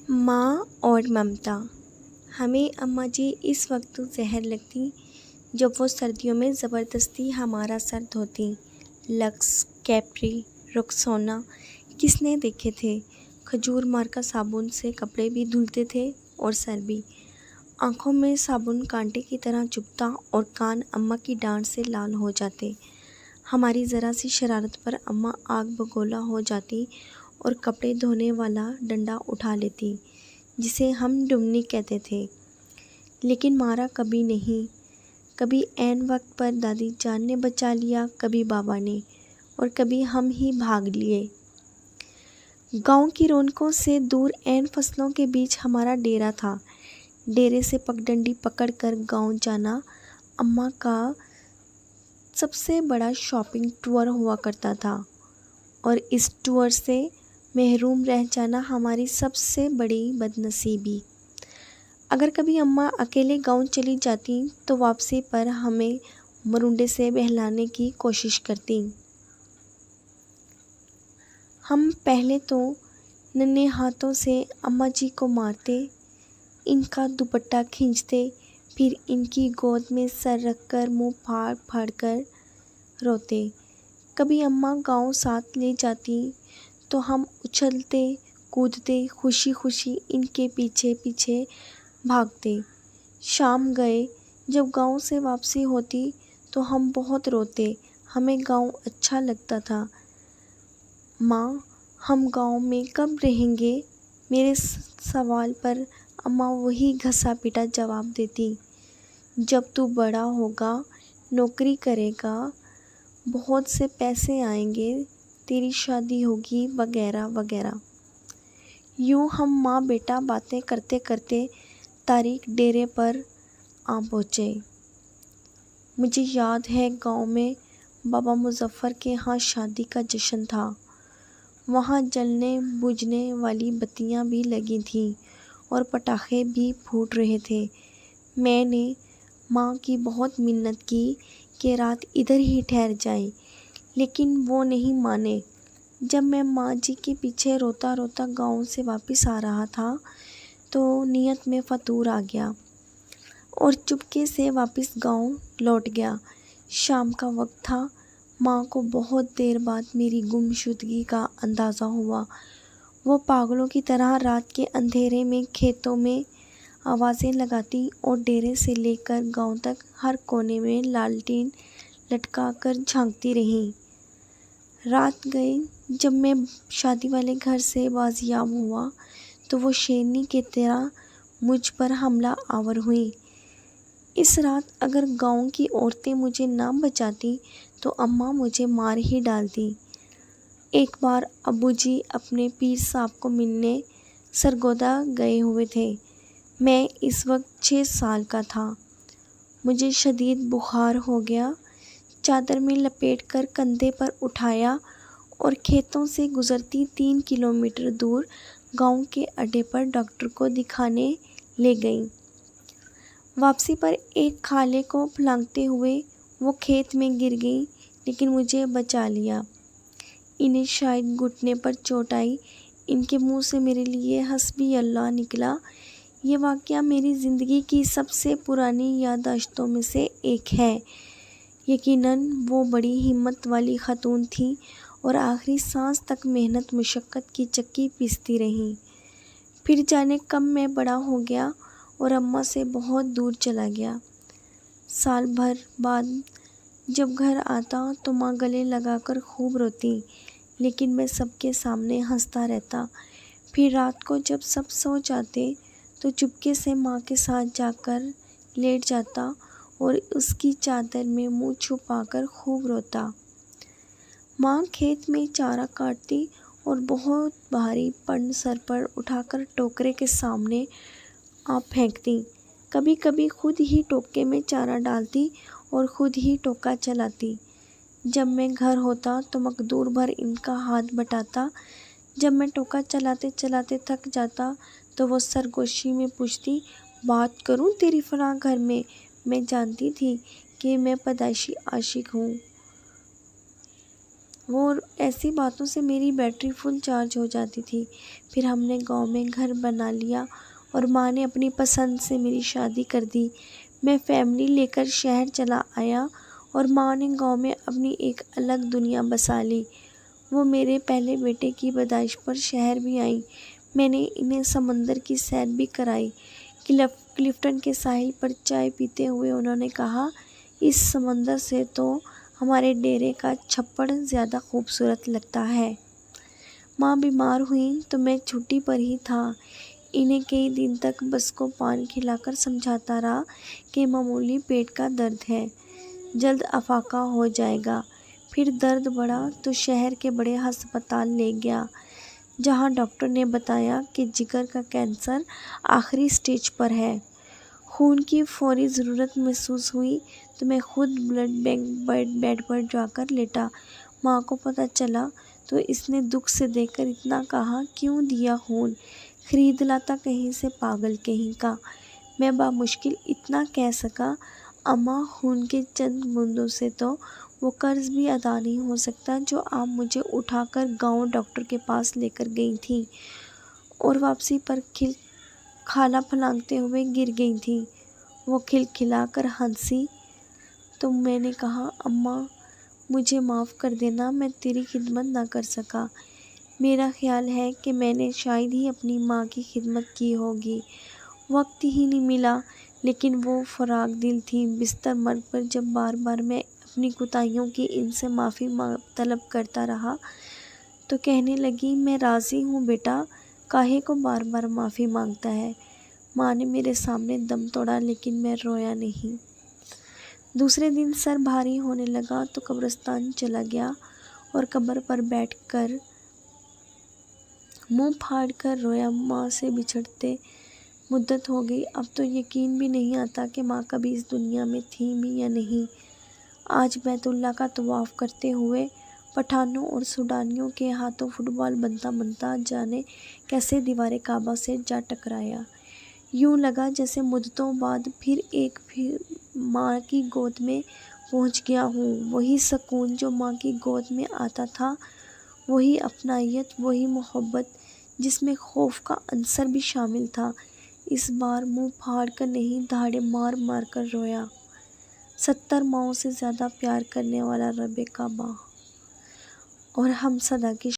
ماں اور ممتا۔ ہمیں اماں جی اس وقت زہر لگتی جب وہ سردیوں میں زبردستی ہمارا سر دھوتی۔ لکس، کیپری، رکسونا کس نے دیکھے تھے؟ کھجور مارکا صابن سے کپڑے بھی دھلتے تھے اور سر بھی۔ آنکھوں میں صابن کانٹے کی طرح چبھتا اور کان اماں کی ڈانٹ سے لال ہو جاتے۔ ہماری ذرا سی شرارت پر اماں آگ بگولا ہو جاتی اور کپڑے دھونے والا ڈنڈا اٹھا لیتی جسے ہم ڈمنی کہتے تھے، لیکن مارا کبھی نہیں۔ کبھی عین وقت پر دادی جان نے بچا لیا، کبھی بابا نے، اور کبھی ہم ہی بھاگ لیے۔ گاؤں کی رونقوں سے دور عین فصلوں کے بیچ ہمارا ڈیرا تھا۔ ڈیرے سے پگڈنڈی پکڑ کر گاؤں جانا اماں کا سب سے بڑا شاپنگ ٹور ہوا کرتا تھا، اور اس ٹور سے محروم رہ جانا ہماری سب سے بڑی بدنصیبی۔ اگر کبھی اماں اکیلے گاؤں چلی جاتی تو واپسی پر ہمیں مرونڈے سے بہلانے کی کوشش کرتی۔ ہم پہلے تو ننھے ہاتھوں سے اماں جی کو مارتے، ان کا دوپٹہ کھینچتے، پھر ان کی گود میں سر رکھ کر منہ پھاڑ پھاڑ کر روتے۔ کبھی اماں گاؤں ساتھ لے جاتی تو ہم اچھلتے کودتے خوشی خوشی ان کے پیچھے پیچھے بھاگتے۔ شام گئے جب گاؤں سے واپسی ہوتی تو ہم بہت روتے، ہمیں گاؤں اچھا لگتا تھا۔ ماں، ہم گاؤں میں کب رہیں گے؟ میرے سوال پر اماں وہی گھسا پیٹا جواب دیتی، جب تو بڑا ہوگا، نوکری کرے گا، بہت سے پیسے آئیں گے، تیری شادی ہوگی، وغیرہ وغیرہ۔ یوں ہم ماں بیٹا باتیں کرتے کرتے تاریک ڈیرے پر آ پہنچے۔ مجھے یاد ہے گاؤں میں بابا مظفر کے ہاں شادی کا جشن تھا۔ وہاں جلنے بجھنے والی بتیاں بھی لگی تھیں اور پٹاخے بھی پھوٹ رہے تھے۔ میں نے ماں کی بہت منت کی کہ رات ادھر ہی ٹھہر جائیں، لیکن وہ نہیں مانے۔ جب میں ماں جی کے پیچھے روتا روتا گاؤں سے واپس آ رہا تھا تو نیت میں فطور آ گیا اور چپکے سے واپس گاؤں لوٹ گیا۔ شام کا وقت تھا۔ ماں کو بہت دیر بعد میری گمشدگی کا اندازہ ہوا۔ وہ پاگلوں کی طرح رات کے اندھیرے میں کھیتوں میں آوازیں لگاتی اور ڈیرے سے لے کر گاؤں تک ہر کونے میں لالٹین لٹکا کر جھانکتی رہیں۔ رات گئی جب میں شادی والے گھر سے بازیاب ہوا تو وہ شیرنی کی طرح مجھ پر حملہ آور ہوئیں۔ اس رات اگر گاؤں کی عورتیں مجھے نہ بچاتی تو اماں مجھے مار ہی ڈالتی۔ ایک بار ابو جی اپنے پیر صاحب کو ملنے سرگودا گئے ہوئے تھے۔ میں اس وقت 6 سال کا تھا۔ مجھے شدید بخار ہو گیا۔ چادر میں لپیٹ کر کندھے پر اٹھایا اور کھیتوں سے گزرتی 3 کلومیٹر دور گاؤں کے اڈے پر ڈاکٹر کو دکھانے لے گئیں۔ واپسی پر ایک خالے کو پھلانگتے ہوئے وہ کھیت میں گر گئیں، لیکن مجھے بچا لیا۔ انہیں شاید گھٹنے پر چوٹ آئی۔ ان کے منہ سے میرے لیے حسبی اللہ نکلا۔ یہ واقعہ میری زندگی کی سب سے پرانی یادداشتوں میں سے ایک ہے۔ یقیناً وہ بڑی ہمت والی خاتون تھیں اور آخری سانس تک محنت مشقت کی چکی پیستی رہیں۔ پھر جانے کب میں بڑا ہو گیا اور اماں سے بہت دور چلا گیا۔ سال بھر بعد جب گھر آتا تو ماں گلے لگا کر خوب روتی، لیکن میں سب کے سامنے ہنستا رہتا۔ پھر رات کو جب سب سو جاتے تو چپکے سے ماں کے ساتھ جا کر لیٹ جاتا اور اس کی چادر میں منہ چھپا کر خوب روتا۔ ماں کھیت میں چارہ کاٹتی اور بہت بھاری پن سر پر اٹھا کر ٹوکرے کے سامنے آ پھینکتی۔ کبھی کبھی خود ہی ٹوکے میں چارہ ڈالتی اور خود ہی ٹوکا چلاتی۔ جب میں گھر ہوتا تو مقدور بھر ان کا ہاتھ بٹاتا۔ جب میں ٹوکا چلاتے چلاتے تھک جاتا تو وہ سرگوشی میں پوچھتی، بات کروں تیری فلاں گھر میں؟ میں جانتی تھی کہ میں پیدائشی عاشق ہوں۔ وہ ایسی باتوں سے میری بیٹری فل چارج ہو جاتی تھی۔ پھر ہم نے گاؤں میں گھر بنا لیا اور ماں نے اپنی پسند سے میری شادی کر دی۔ میں فیملی لے کر شہر چلا آیا اور ماں نے گاؤں میں اپنی ایک الگ دنیا بسا لی۔ وہ میرے پہلے بیٹے کی پیدائش پر شہر بھی آئیں۔ میں نے انہیں سمندر کی سیر بھی کرائی۔ کلفٹن کے ساحل پر چائے پیتے ہوئے انہوں نے کہا، اس سمندر سے تو ہمارے ڈیرے کا چھپڑ زیادہ خوبصورت لگتا ہے۔ ماں بیمار ہوئیں تو میں چھٹی پر ہی تھا۔ انہیں کئی دن تک بس کو پان کھلا کر سمجھاتا رہا کہ معمولی پیٹ کا درد ہے، جلد افاقہ ہو جائے گا۔ پھر درد بڑھا تو شہر کے بڑے ہسپتال لے گیا، جہاں ڈاکٹر نے بتایا کہ جگر کا کینسر آخری سٹیج پر ہے۔ خون کی فوری ضرورت محسوس ہوئی تو میں خود بلڈ بینک بیڈ پر جا کر لیٹا۔ ماں کو پتہ چلا تو اس نے دکھ سے دیکھ کر اتنا کہا، کیوں دیا خون؟ خرید لاتا کہیں سے، پاگل کہیں کا۔ میں بامشکل اتنا کہہ سکا، اماں خون کے چند بوندوں سے تو وہ قرض بھی ادا نہیں ہو سکتا جو آپ مجھے اٹھا کر گاؤں ڈاکٹر کے پاس لے کر گئی تھیں اور واپسی پر کھالا پھلانگتے ہوئے گر گئی تھیں۔ وہ کھلکھلا کر ہنسی تو میں نے کہا، اماں مجھے معاف کر دینا، میں تیری خدمت نہ کر سکا۔ میرا خیال ہے کہ میں نے شاید ہی اپنی ماں کی خدمت کی ہوگی، وقت ہی نہیں ملا۔ لیکن وہ فراق دل تھی۔ بستر مرگ پر جب بار بار میں اپنی کوتاہیوں کی ان سے معافی طلب کرتا رہا تو کہنے لگی، میں راضی ہوں بیٹا، کاہے کو بار بار معافی مانگتا ہے۔ ماں نے میرے سامنے دم توڑا لیکن میں رویا نہیں۔ دوسرے دن سر بھاری ہونے لگا تو قبرستان چلا گیا اور قبر پر بیٹھ کر منہ پھاڑ کر رویا۔ ماں سے بچھڑتے مدت ہو گئی، اب تو یقین بھی نہیں آتا کہ ماں کبھی اس دنیا میں تھیں بھی یا نہیں۔ آج بیت اللہ کا طواف کرتے ہوئے پٹھانوں اور سوڈانیوں کے ہاتھوں فٹ بال بنتا بنتا جانے کیسے دیوار کعبہ سے جا ٹکرایا۔ یوں لگا جیسے مدتوں بعد پھر ماں کی گود میں پہنچ گیا ہوں۔ وہی سکون جو ماں کی گود میں آتا تھا، وہی اپنائیت، وہی محبت جس میں خوف کا عنصر بھی شامل تھا۔ اس بار منہ پھاڑ کر نہیں، دھاڑے مار مار کر رویا۔ 70 ماؤں سے زیادہ پیار کرنے والا رب کعبہ اور ہم صدا کی